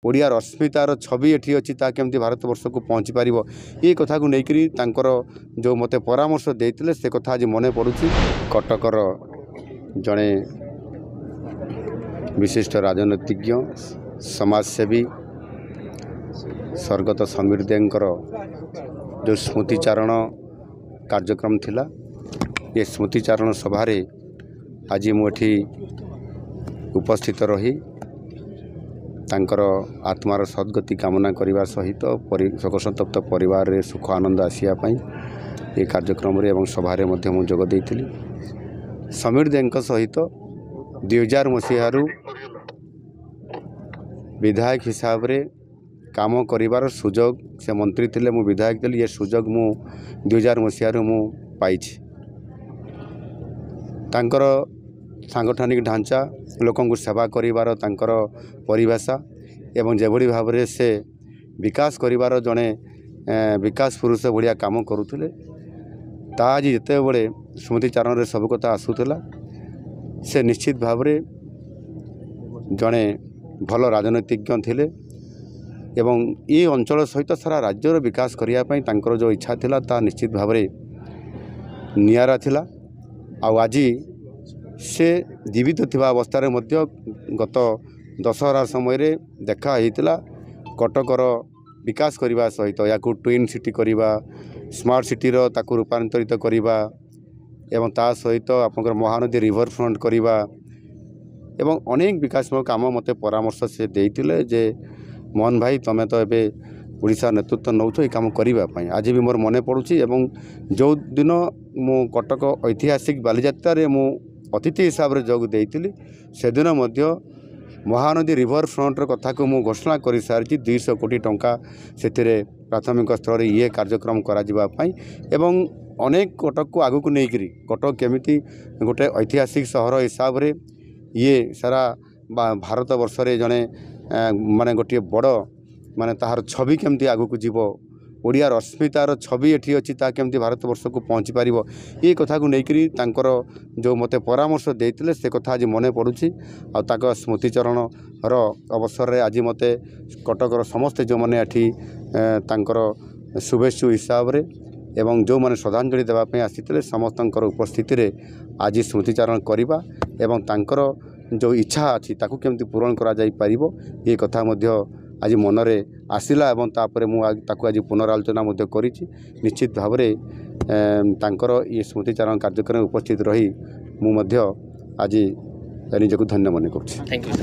ओडिया अस्मितार छवि एठी अच्छी ता केमती भारत वर्ष को पहुँची पार ये कथा को लेकर जो मत परामर्श देते से कथा आज मन पड़ू। कटकर जड़े विशिष्ट राजनीतिज्ञ समाजसेवी स्वर्गत समीर देंकर जो स्मृतिचारण कार्यक्रम थिला ये स्मृतिचारण सभारे आज मुझे उपस्थित रही तांकर आत्मार सद्गति कामना करने सहित शोकसंतप्त परिवार रे सुख आनंद आसियापाई ये कार्यक्रम रे एवं सभारे मध्य मु जोग देइथिली। समीर देंक सहित 2000 मसीहारू विधायक हिसाब रे काम करिवार सुजोग से मंत्री थिले मु विधायक थिली ये सुजोग मु 2000 मसीहारू मु पाइछि। तांकर सांगठनिक ढांचा लोकंकु सेवा करिवार तांकर परिभाषा एवं जेभली भाव में से विकास करिवार जड़े विकास पुरुष भाया काम करुले आज जिते बड़े स्मृतिचारण सब कथा आसूला से निश्चित भाव में जड़े भल राजनीतिज्ञ थिले एवं ये अंचल सहित सारा राज्यर विकास करने जो इच्छा थिला ता निश्चित भाव में नियारा थिला। आज से जीवित थिबा अवस्था रे मध्य गत दशहरा समय रे देखा होइतिला कटकर विकास करने सहित या ट्विन सिटी करवा स्मार्ट सिटी रो ताकू रूपांतरित करवा एवं ता सहित आपनकर महानदी रिवर फ्रंट करवा एवं अनेक विकासमूलक काम मते परामर्श से देइतिले जे मोहन भाई तमे तो एबे ओडिशा नेतृत्व नौछ ये काम करने आज भी मोर मन पड़ुछि एवं जो दिन मु कटक ऐतिहासिक बालीजात्रा रे मु अतिथि हिसाब से जोग देइतिली से दिन मध्य महानदी रिवर फ्रंटर कथा को मु घोषणा कर सारी 200 कोटी टंका से प्राथमिक स्तर ये कार्यक्रम कराई एवं अनेक कटक को आगू को लेकर कटक केमिति गोटे ऐतिहासिक सहर हिसाब से ये सारा भारत वर्ष रे जड़े माने गोटे बड़ माने ताहार छवि केमती आगू को जीव ओडिया अस्मितार छवि एठी अच्छी ता केमती भारत वर्ष को पहुँची पार ये कथा को लेकर जो मत परामर्श देते से कथा आज मन पड़ूँ आ स्मृतिचरण अवसर रे आज मत कटकर समस्ते जो मैंने शुभेच्छु हिसाब रे एवं जो मैंने श्रद्धांजलि देवाई आसी समस्त उपस्थिति रे आज स्मृतिचारण करवा एवं तांकर जो इच्छा अच्छी ताकू केमती पूरण करा जाई पारिबो ये कथा मध्य आज मनरे आसिला एवं तापर मुझे आज पुनरालोचना करिछि। निश्चित भाव में तांकर ये स्मृतिचारण कार्यक्रम उपस्थित रही मु मध्य आज निजको धन्य मन करुछि। Thank you.